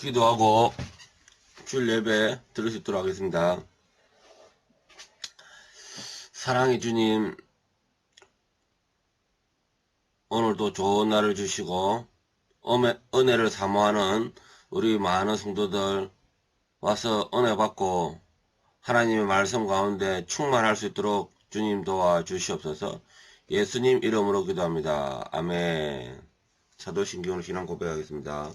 기도하고 줄 예배 들을 수 있도록 하겠습니다. 사랑의 주님, 오늘도 좋은 날을 주시고 은혜를 사모하는 우리 많은 성도들 와서 은혜 받고 하나님의 말씀 가운데 충만할 수 있도록 주님 도와주시옵소서. 예수님 이름으로 기도합니다. 아멘. 사도신경을 신앙 고백하겠습니다.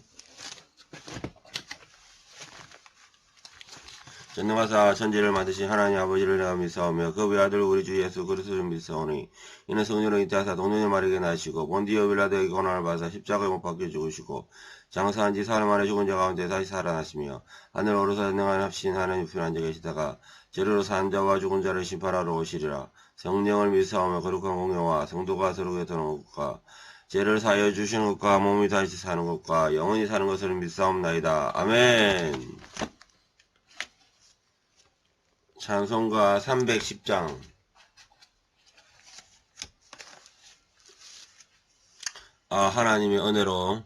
전능하사 천지를 만드신 하나님 아버지를 내가 믿사오며 그 외아들 우리 주 예수 그리스도를 믿사오니 이는 성령으로 잉태하사 동정녀 마리아에게 나시고 본디오 빌라도에게 고난을 받아 십자가에 못 박혀 죽으시고 장사한 지 사흘 만에 죽은 자 가운데 다시 살아나시며 하늘 오르사 전능한 합신 하나님 편 앉아 계시다가 재료로 산 자와 죽은 자를 심판하러 오시리라. 성령을 믿사오며 거룩한 공예와 성도가 서로 교통하는 것과 죄를 사하여 주시는 것과 몸이 다시 사는 것과 영원히 사는 것을 믿사옵나이다. 아멘. 찬송가 310장. 하나님의 은혜로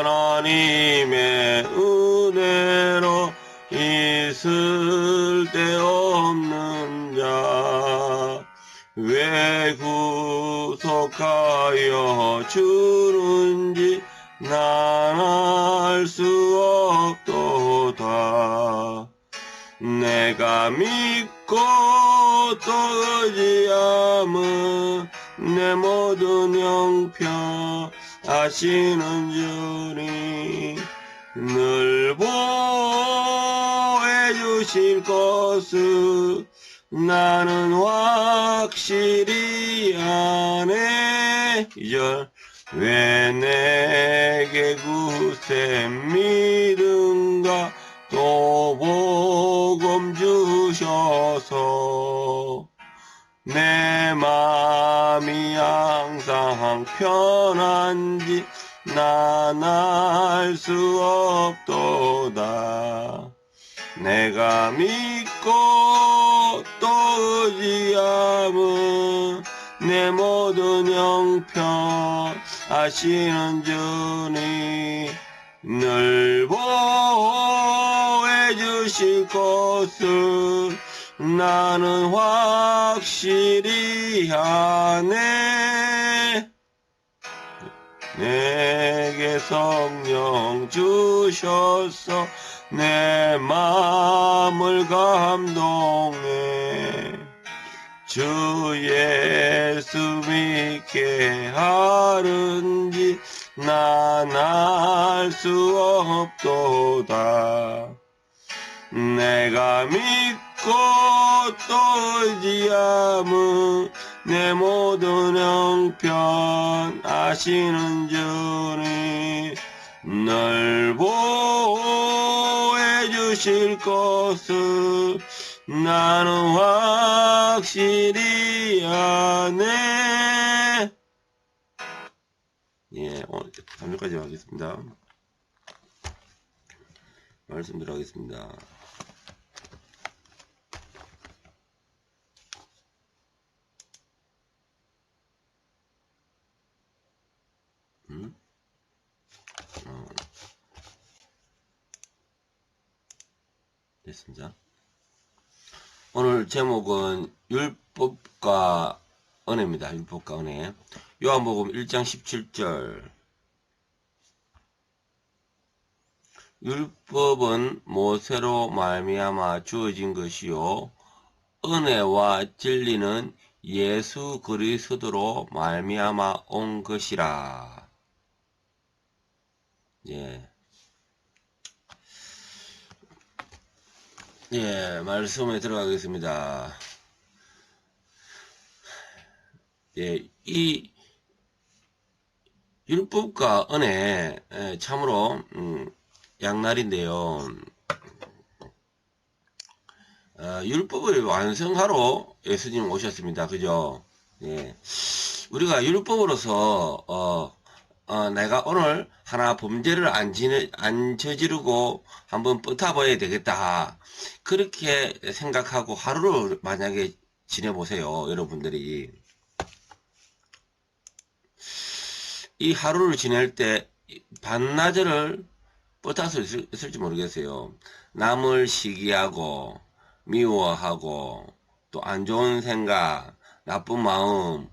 하나님의 은혜로 있을 데 없는 자 왜 구속하여 주는지 난 알 수 없도다. 내가 믿고 또 의지함은 내 모든 형편 아시는 주님 늘 보호해 주실 것을 나는 확실히 아네. 2절 왜 내게 굳세 믿음과 또 복음 주셔서 내 마음이 항상 편한지 난 알 수 없도다. 내가 믿고 또 의지함은 내 모든 형편 아시는 주님 늘 보호해 주실 것을 나는 확실히 아네. 내게 성령 주셔서 내 마음을 감동해 주 예수 믿게 하는지 난 알 수 없도다. 내가 믿고 또 의지함은 내 모든 형편 아시는 주님 늘 보호해 주실 것을 나는 확실히 아네. 예, 오늘 3절까지 하겠습니다. 말씀 들어가겠습니다. 됐습니다. 오늘 제목은 율법과 은혜입니다. 율법과 은혜. 요한복음 1장 17절. 율법은 모세로 말미암아 주어진 것이요 은혜와 진리는 예수 그리스도로 말미암아 온 것이라. 말씀에 들어가겠습니다. 이 율법과 은혜 참으로 양날인데요. 율법을 완성하러 예수님 오셨습니다. 그죠? 우리가 율법으로서 내가 오늘 하나 범죄를 안 저지르고 한번 뻗어봐야 되겠다. 그렇게 생각하고 하루를 만약에 지내보세요. 여러분들이. 이 하루를 지낼 때 반나절을 뻗을 수 있을지 모르겠어요. 남을 시기하고 미워하고 또 안 좋은 생각, 나쁜 마음,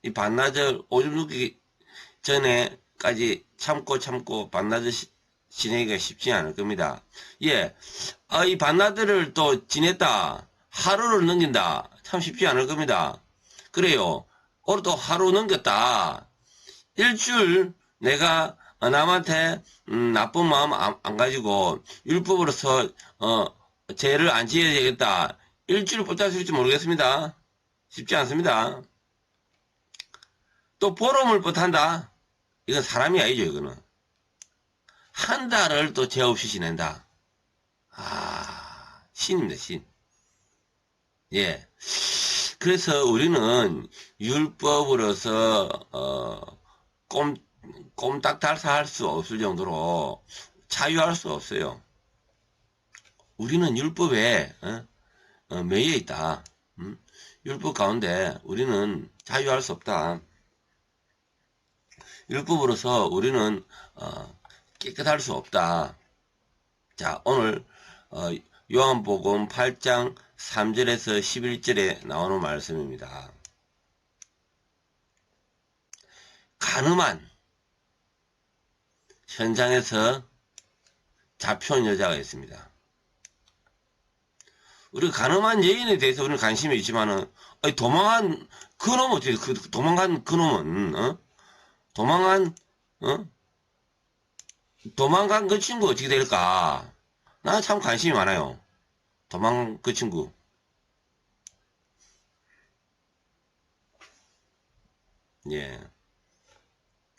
이 반나절 오줌 누기 전에까지 참고 반나절 지내기가 쉽지 않을 겁니다. 예, 이 반나절을 또 지냈다, 하루를 넘긴다, 참 쉽지 않을 겁니다. 그래요. 오늘 또 하루 넘겼다. 일주일 내가 남한테 나쁜 마음 안 가지고 율법으로서 죄를 안 지어야 되겠다. 일주일 뻗을 수 있을지 모르겠습니다. 쉽지 않습니다. 또 보름을 뻗한다. 이건 사람이 아니죠. 이거는 한 달을 또 죄 없이 지낸다. 신입니다. 신. 예. 그래서 우리는 율법으로서 꼼딱달싹할 수 없을 정도로 자유할 수 없어요. 우리는 율법에 매여 있다. 율법 가운데 우리는 자유할 수 없다. 율법으로서 우리는 깨끗할 수 없다. 자, 오늘 요한복음 8장 3절에서 11절에 나오는 말씀입니다. 가늠한 현장에서 잡혀온 여자가 있습니다. 우리 가늠한 여인에 대해서 우리는 관심이 있지만은 도망한 그 놈은 어떻게 도망간 그 놈은 도망간 그 친구 어떻게 될까? 나 참 관심이 많아요. 도망간 그 친구. 예.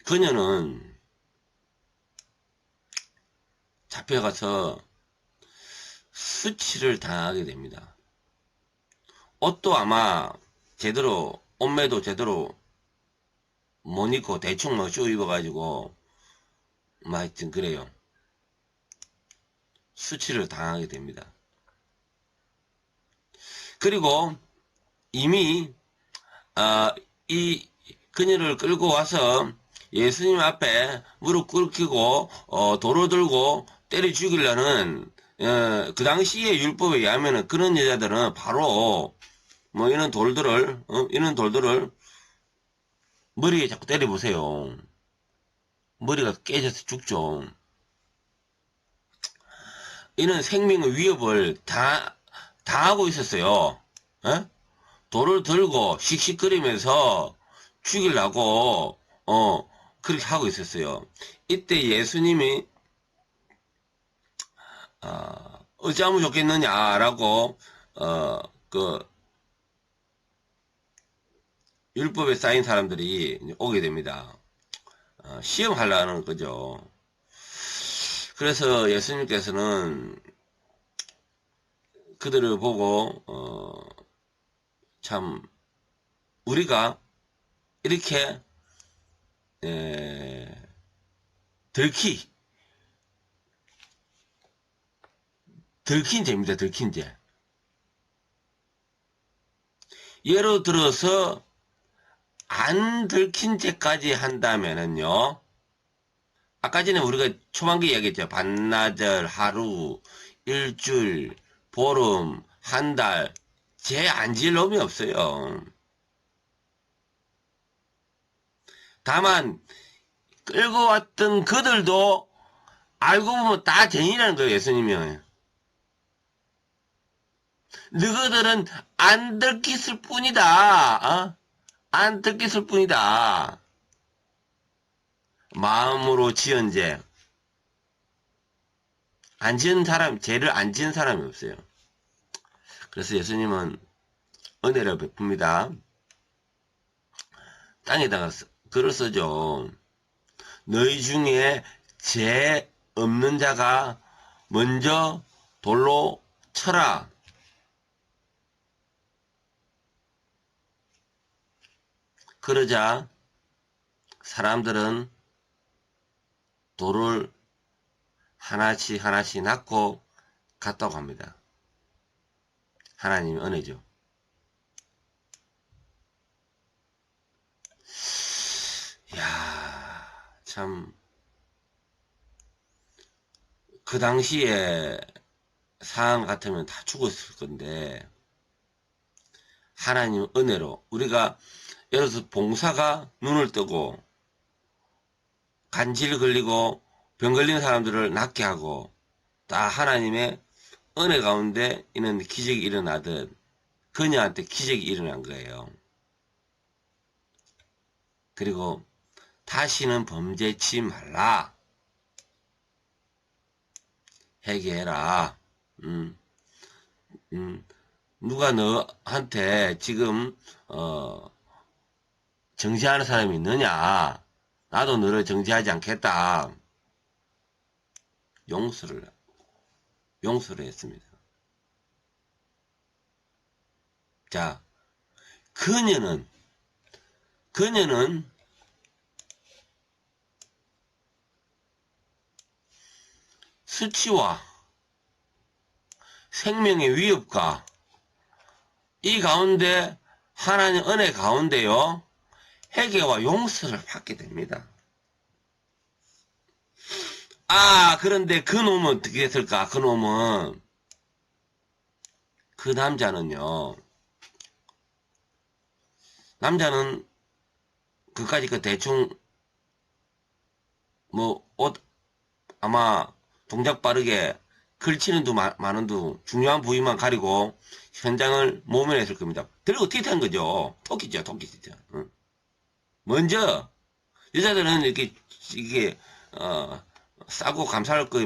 그녀는 잡혀가서 수치를 당하게 됩니다. 옷도 아마 제대로, 옷매도 제대로 못 입고 대충 뭐 쇼 입어가지고, 하여튼 그래요. 수치를 당하게 됩니다. 그리고 이미, 이 그녀를 끌고 와서 예수님 앞에 무릎 꿇히고, 돌을 들고 때려 죽이려는, 그 당시의 율법에 의하면은 그런 여자들은 바로, 이런 돌들을 머리에 자꾸 때려보세요. 머리가 깨져서 죽죠. 이는 생명의 위협을 당하고 있었어요. 돌을 들고 씩씩거리면서 죽이려고, 그렇게 하고 있었어요. 이때 예수님이, 어찌하면 좋겠느냐라고, 율법에 쌓인 사람들이 오게 됩니다. 시험하려는 거죠. 그래서 예수님께서는 그들을 보고 참 우리가 이렇게 들킨 죄입니다. 들킨 죄. 예를 들어서 안 들킨 죄까지 한다면은요, 아까 전에 우리가 초반기에 이야기했죠. 반나절, 하루, 일주일, 보름, 한 달, 죄 안 지을 놈이 없어요. 다만 끌고 왔던 그들도 알고 보면 다 죄인이라는 거예요. 예수님이. 너희들은 안 들켰을 뿐이다. 안 들켰을 뿐이다. 마음으로 지은 죄. 안 지은 사람, 죄를 안 지은 사람이 없어요. 그래서 예수님은 은혜를 베풉니다. 땅에다가 글을 써줘. 너희 중에 죄 없는 자가 먼저 돌로 쳐라. 그러자 사람들은 돌을 하나씩 하나씩 낳고 갔다고 합니다. 하나님의 은혜죠. 이야, 참, 그 당시에 상황 같으면 다 죽었을 건데, 하나님 은혜로, 우리가, 예를 들어서 봉사가 눈을 뜨고, 간질 걸리고, 병 걸린 사람들을 낫게 하고, 다 하나님의 은혜 가운데 이는 기적이 일어나듯, 그녀한테 기적이 일어난 거예요. 그리고, 다시는 범죄치 말라. 회개해라. 누가 너한테 지금 정죄하는 사람이 있느냐? 나도 너를 정죄하지 않겠다. 용서를 했습니다. 자, 그녀는 수치와 생명의 위협과 이 가운데 하나님 은혜 가운데요, 회개와 용서를 받게 됩니다. 아, 그런데 그 놈은 어떻게 했을까? 그 놈은, 그 남자는요, 남자는 그까짓 그 대충 뭐 옷 아마 동작 빠르게 걸치는 두 많은 두 중요한 부위만 가리고 현장을 모면했을 겁니다. 들고 튀탄 거죠. 토끼죠, 토끼 진짜. 응. 먼저 여자들은 이게 싸고 감사할 거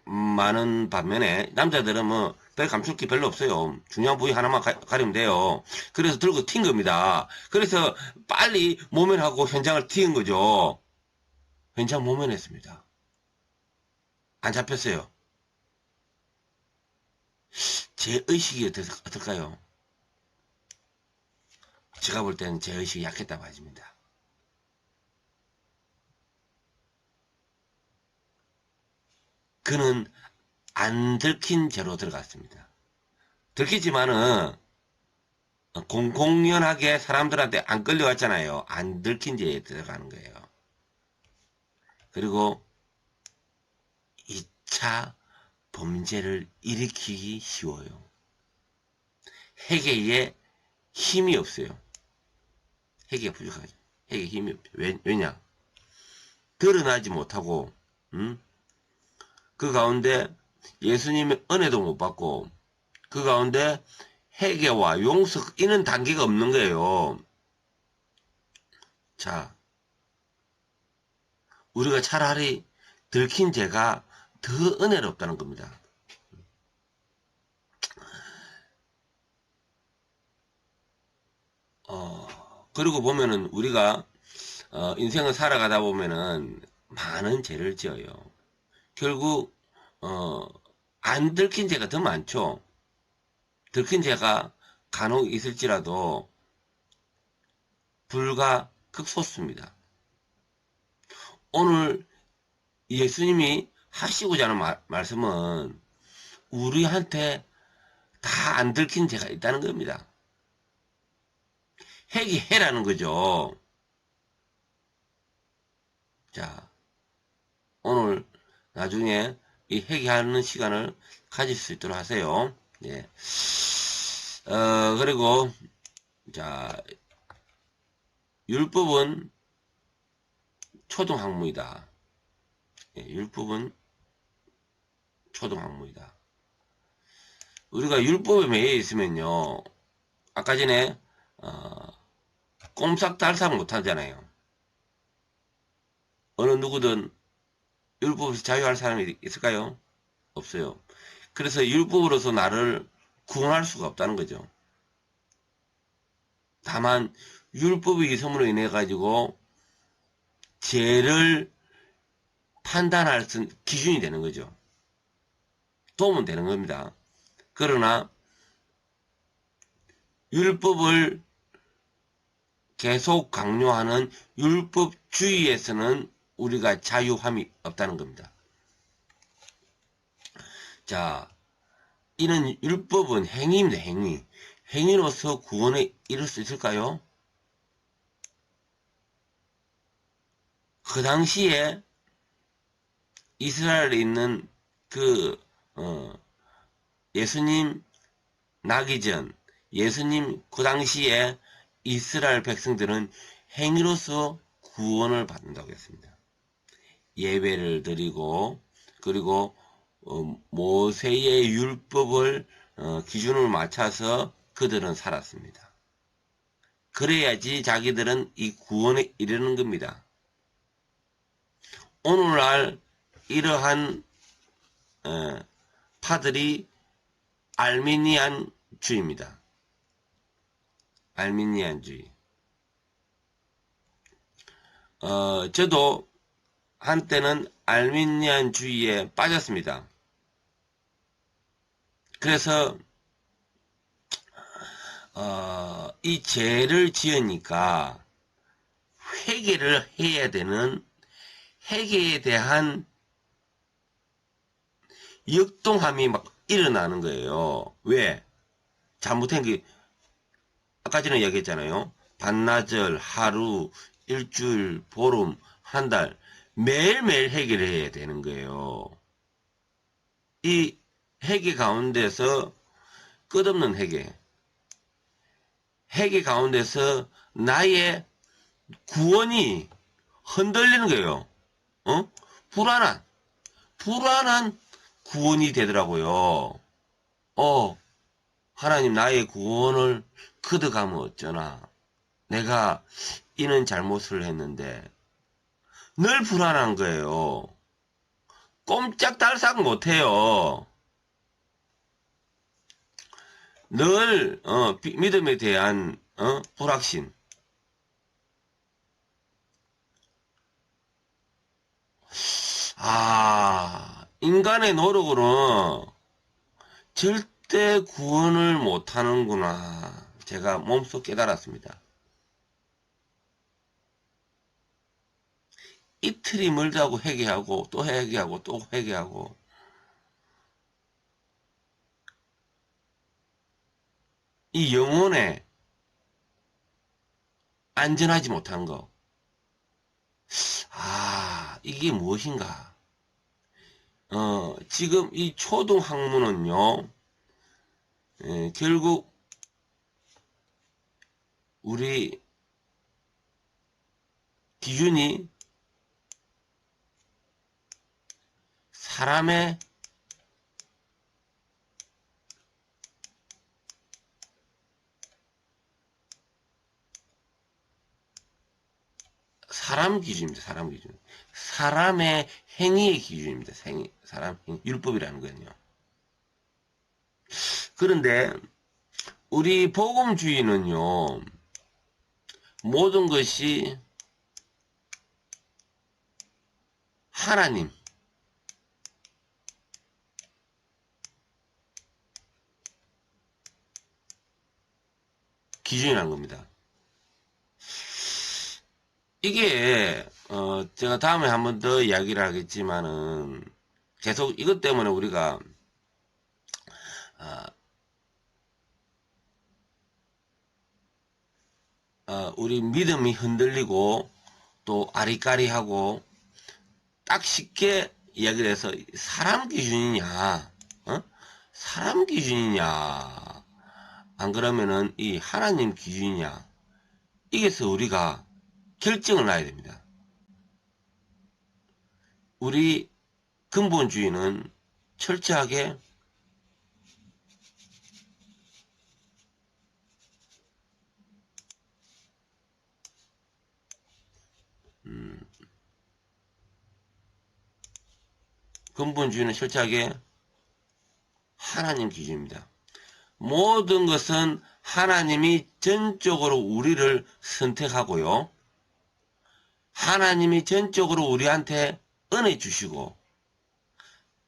많은 반면에 남자들은 뭐 별 감출 게 별로 없어요. 중요한 부위 하나만 가리면 돼요. 그래서 들고 튄 겁니다. 그래서 빨리 모면하고 현장을 튀은 거죠. 현장 모면했습니다. 안 잡혔어요. 제 의식이 어떨까요? 제가 볼 때는 제 의식이 약했다 봐집니다. 그는 안 들킨 죄로 들어갔습니다. 들키지만은 공공연하게 사람들한테 안 끌려왔잖아요. 안 들킨 죄에 들어가는 거예요. 그리고 2차 범죄를 일으키기 쉬워요. 회개에 힘이 없어요. 회개가 부족하죠. 회개에 힘이 없죠. 왜냐? 드러나지 못하고, 그 가운데 예수님의 은혜도 못 받고, 그 가운데 회개와 용서, 이런 단계가 없는 거예요. 자, 우리가 차라리 들킨 죄가 더 은혜롭다는 겁니다. 그리고 보면은 우리가 인생을 살아가다 보면은 많은 죄를 지어요. 결국 안 들킨 죄가 더 많죠. 들킨 죄가 간혹 있을지라도 불과 극소수입니다. 오늘 예수님이 하시고자 하는 말씀은 우리한테 다 안 들킨 죄가 있다는 겁니다. 회개해라는 거죠. 자, 오늘 나중에 이 회개하는 시간을 가질 수 있도록 하세요. 예. 그리고, 자, 율법은 초등학문이다. 예, 율법은 초등학문이다. 우리가 율법에 매여 있으면요, 아까 전에, 꼼짝달싹 못하잖아요. 어느 누구든 율법에서 자유할 사람이 있을까요? 없어요. 그래서 율법으로서 나를 구원할 수가 없다는 거죠. 다만 율법의 이성으로 인해 가지고 죄를 판단할 수 있는 기준이 되는 거죠. 도움은 되는 겁니다. 그러나 율법을 계속 강요하는 율법주의에서는 우리가 자유함이 없다는 겁니다. 자, 이는 율법은 행위입니다. 행위. 행위로서 구원에 이를 수 있을까요? 그 당시에 이스라엘에 있는 그 예수님 나기 전 예수님 그 당시에 이스라엘 백성들은 행위로서 구원을 받는다고 했습니다. 예배를 드리고 그리고 모세의 율법을 기준을 맞춰서 그들은 살았습니다. 그래야지 자기들은 이 구원에 이르는 겁니다. 오늘날 이러한 파들이 알미니안주의입니다. 알미니안주의. 저도 한때는 알미니안주의에 빠졌습니다. 그래서 이 죄를 지으니까 회개를 해야 되는 회개에 대한 역동함이 막 일어나는 거예요. 왜? 잘못한 게 아까 전에 얘기했잖아요. 반나절, 하루, 일주일, 보름, 한 달 매일매일 회개를 해야 되는 거예요. 이 회개 가운데서 끝없는 회개. 회개 가운데서 나의 구원이 흔들리는 거예요. 불안한 구원이 되더라고요. 하나님 나의 구원을 거둬가면 어쩌나. 내가 이는 잘못을 했는데 늘 불안한 거예요. 꼼짝달싹 못해요. 늘 믿음에 대한 불확신. 인간의 노력으로는 절대 구원을 못하는구나. 제가 몸소 깨달았습니다. 이틀이 멀다고 회개하고 또 회개하고 또 회개하고 이 영혼에 안전하지 못한 거. 이게 무엇인가? 지금 이 초등학문은요, 결국 우리 기준이 사람의 사람 기준입니다. 사람 기준. 사람의 행위의 기준입니다. 사람 행위, 율법이라는 거는요. 그런데 우리 복음주의는요. 모든 것이 하나님 기준이라는 겁니다. 이게 제가 다음에 한 번 더 이야기를 하겠지만은 계속 이것 때문에 우리가 우리 믿음이 흔들리고 또 아리까리하고 딱 쉽게 이야기를 해서 사람 기준이냐 사람 기준이냐 안 그러면은 이 하나님 기준이냐 이게서 우리가 결정을 놔야 됩니다. 우리 근본주의는 철저하게 근본주의는 철저하게 하나님 기준입니다. 모든 것은 하나님이 전적으로 우리를 선택하고요. 하나님이 전적으로 우리한테 은혜 주시고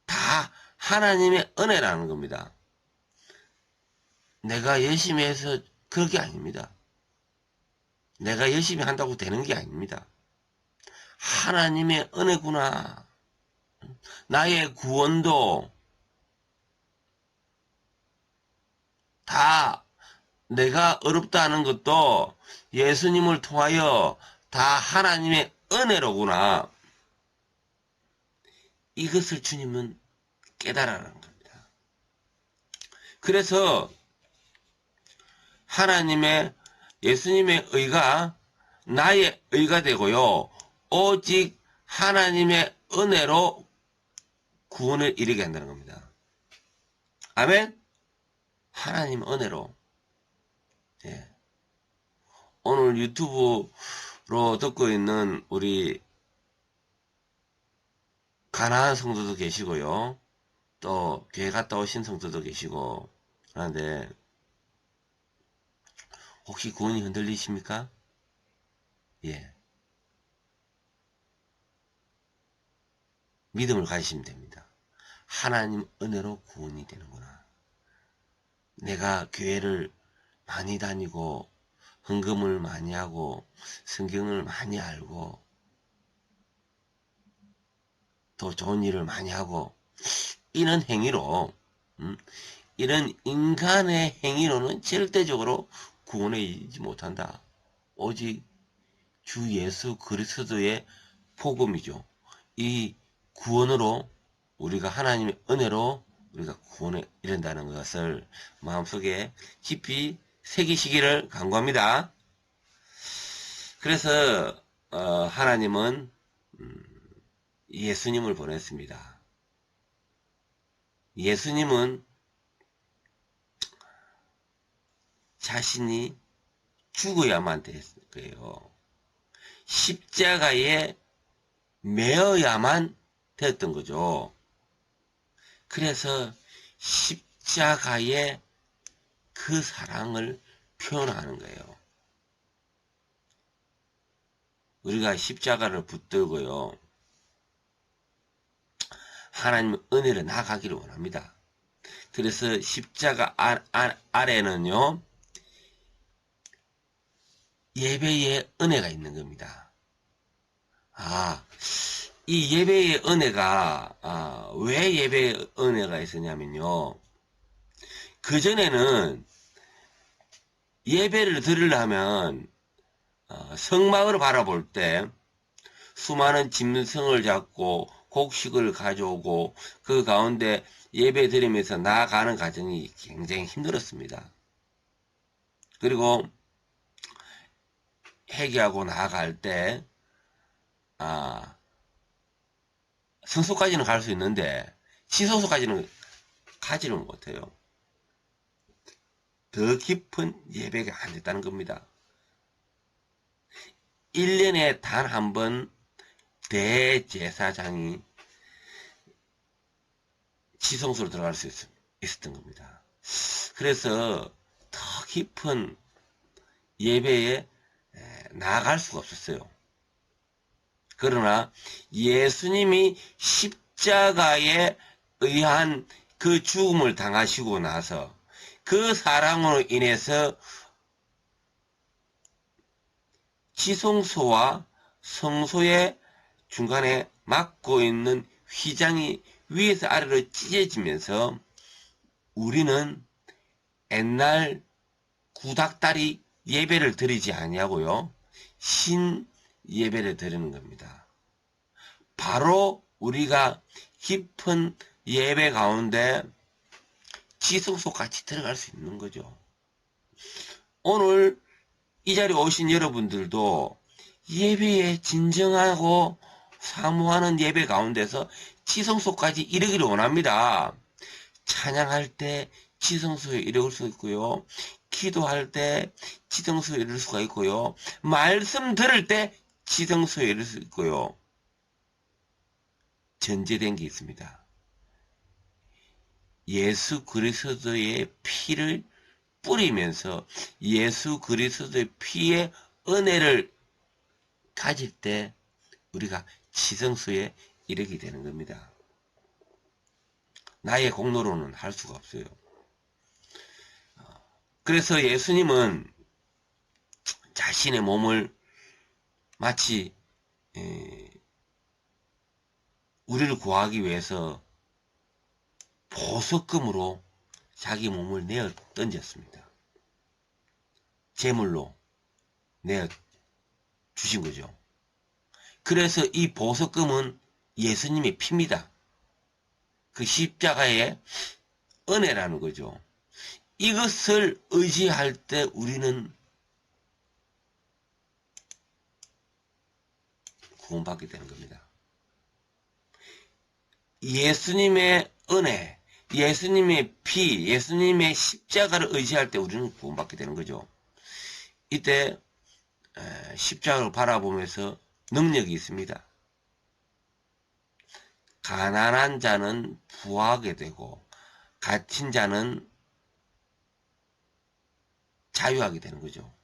다 하나님의 은혜라는 겁니다. 내가 열심히 해서 그런 게 아닙니다. 내가 열심히 한다고 되는 게 아닙니다. 하나님의 은혜구나. 나의 구원도 다 내가 어렵다 하는 것도 예수님을 통하여 다 하나님의 은혜로구나. 이것을 주님은 깨달아라는 겁니다. 그래서 하나님의 예수님의 의가 나의 의가 되고요. 오직 하나님의 은혜로 구원을 이루게 한다는 겁니다. 아멘? 하나님 은혜로. 예. 오늘 유튜브로 듣고 있는 우리 가나안 성도도 계시고요. 또 교회 갔다 오신 성도도 계시고 하는데 혹시 구원이 흔들리십니까? 예. 믿음을 가지시면 됩니다. 하나님 은혜로 구원이 되는구나. 내가 교회를 많이 다니고 헌금을 많이 하고 성경을 많이 알고 또 좋은 일을 많이 하고 이런 행위로 이런 인간의 행위로는 절대적으로 구원에 이르지 못한다. 오직 주 예수 그리스도의 복음이죠. 이 구원으로 우리가 하나님의 은혜로 우리가 구원에 이른다는 것을 마음속에 깊이 새기시기를 간구합니다. 그래서 하나님은 예수님을 보냈습니다. 예수님은 자신이 죽어야만 됐을 거예요. 십자가에 매어야만 되었던 거죠. 그래서 십자가의 그 사랑을 표현하는 거예요. 우리가 십자가를 붙들고요. 하나님의 은혜를 나가기를 원합니다. 그래서 십자가 아래는요. 예배의 은혜가 있는 겁니다. 이 예배의 은혜가 왜 예배의 은혜가 있었냐면요. 그전에는 예배를 드리려면 성막을 바라볼 때 수많은 짐승을 잡고 곡식을 가져오고 그 가운데 예배 드리면서 나아가는 과정이 굉장히 힘들었습니다. 그리고 회개하고 나아갈 때 성소까지는 갈 수 있는데 지성소까지는 가지는 못해요. 더 깊은 예배가 안 됐다는 겁니다. 1년에 단 한 번 대제사장이 지성소로 들어갈 수 있었던 겁니다. 그래서 더 깊은 예배에 나아갈 수가 없었어요. 그러나 예수님이 십자가에 의한 그 죽음을 당하시고 나서 그 사랑으로 인해서 지성소와 성소의 중간에 막고 있는 휘장이 위에서 아래로 찢어지면서 우리는 옛날 구닥다리 예배를 드리지 아니하고요. 신 예배를 드리는 겁니다. 바로 우리가 깊은 예배 가운데 지성소까지 들어갈 수 있는 거죠. 오늘 이 자리에 오신 여러분들도 예배에 진정하고 사모하는 예배 가운데서 지성소까지 이르기를 원합니다. 찬양할 때 지성소에 이를 수 있고요. 기도할 때 지성소에 이를 수가 있고요. 말씀 들을 때 지성소에 이를 수 있고요. 전제된 게 있습니다. 예수 그리스도의 피를 뿌리면서 예수 그리스도의 피의 은혜를 가질 때 우리가 지성소에 이르게 되는 겁니다. 나의 공로로는 할 수가 없어요. 그래서 예수님은 자신의 몸을 마치 우리를 구하기 위해서 보석금으로 자기 몸을 내어 던졌습니다. 제물로 내어 주신 거죠. 그래서 이 보석금은 예수님의 피입니다. 그 십자가의 은혜라는 거죠. 이것을 의지할 때 우리는 구원받게 되는 겁니다. 예수님의 은혜, 예수님의 피, 예수님의 십자가를 의지할 때 우리는 구원받게 되는 거죠. 이때 십자가를 바라보면서 능력이 있습니다. 가난한 자는 부하게 되고 갇힌 자는 자유하게 되는 거죠.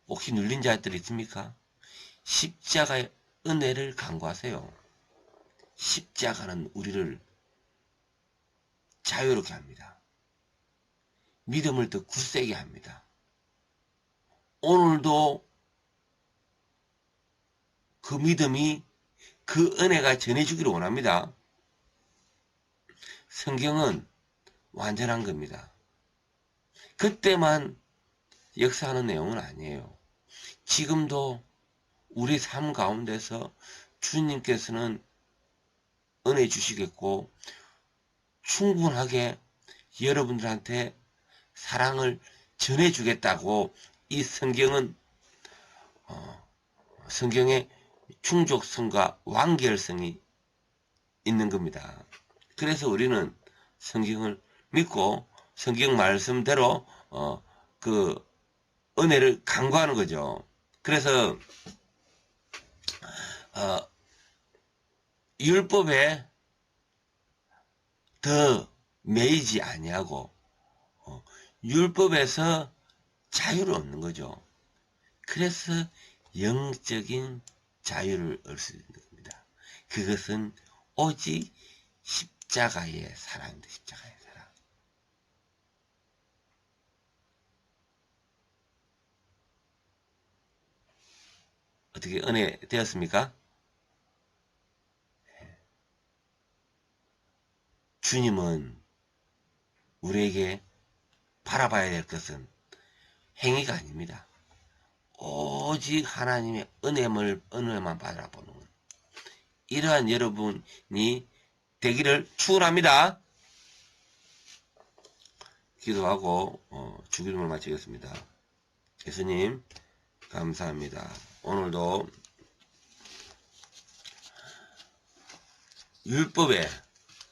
혹시 눌린 자들이 있습니까? 십자가의 은혜를 간구하세요. 십자가는 우리를 자유롭게 합니다. 믿음을 더 굳세게 합니다. 오늘도 그 믿음이, 그 은혜가 전해주기를 원합니다. 성경은 완전한 겁니다. 그때만 역사하는 내용은 아니에요. 지금도 우리 삶 가운데서 주님께서는 은혜 주시겠고 충분하게 여러분들한테 사랑을 전해주겠다고 이 성경은 성경의 충족성과 완결성이 있는 겁니다. 그래서 우리는 성경을 믿고 성경 말씀대로 그 은혜를 간구하는 거죠. 그래서 율법에 더 매이지 아니하고 율법에서 자유를 얻는 거죠. 그래서 영적인 자유를 얻을 수 있는 겁니다. 그것은 오직 십자가의 사랑입니다. 십자가의 사랑. 어떻게 은혜 되었습니까? 주님은 우리에게 바라봐야 될 것은 행위가 아닙니다. 오직 하나님의 은혜만 바라보는 것. 이러한 여러분이 되기를 축원합니다. 기도하고 주기도문을 마치겠습니다. 예수님 감사합니다. 오늘도 율법에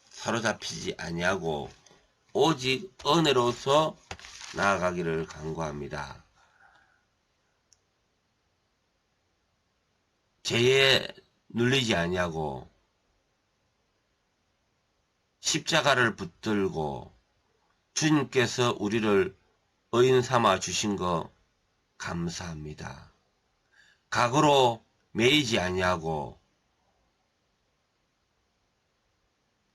사로잡히지 아니하고 오직 은혜로서 나아가기를 간구합니다. 죄에 눌리지 아니하고 십자가를 붙들고 주님께서 우리를 의인 삼아 주신 거 감사합니다. 각오로 매이지 아니하고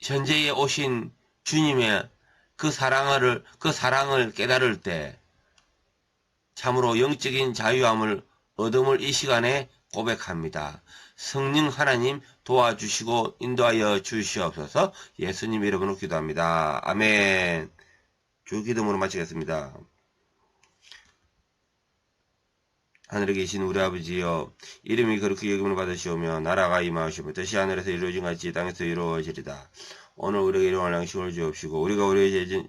현재에 오신 주님의 그 사랑을 깨달을 때 참으로 영적인 자유함을 얻음을 이 시간에 고백합니다. 성령 하나님 도와주시고 인도하여 주시옵소서. 예수님 이름으로 기도합니다. 아멘. 주기도문으로 마치겠습니다. 하늘에 계신 우리 아버지여, 이름이 그렇게 여김을 받으시오며 나라가 임하시오며 뜻이 하늘에서 이루어진 같이 땅에서 이루어지리다. 오늘 우리에게 일용할 양식을 주옵시고 우리가 우리의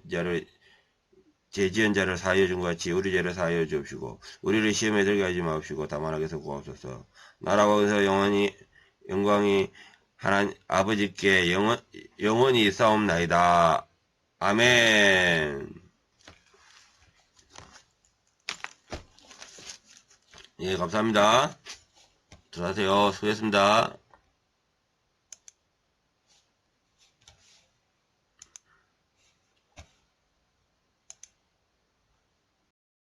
죄지은 자를 사하여 준 같이 우리 죄를 사하여 주옵시고 우리를 시험에 들게 하지 마옵시고 다만 악에서 구하옵소서. 나라와 은혜와 영광이 하나님 아버지께 영원히 싸움나이다. 아멘. 예, 감사합니다. 들어가세요. 수고했습니다.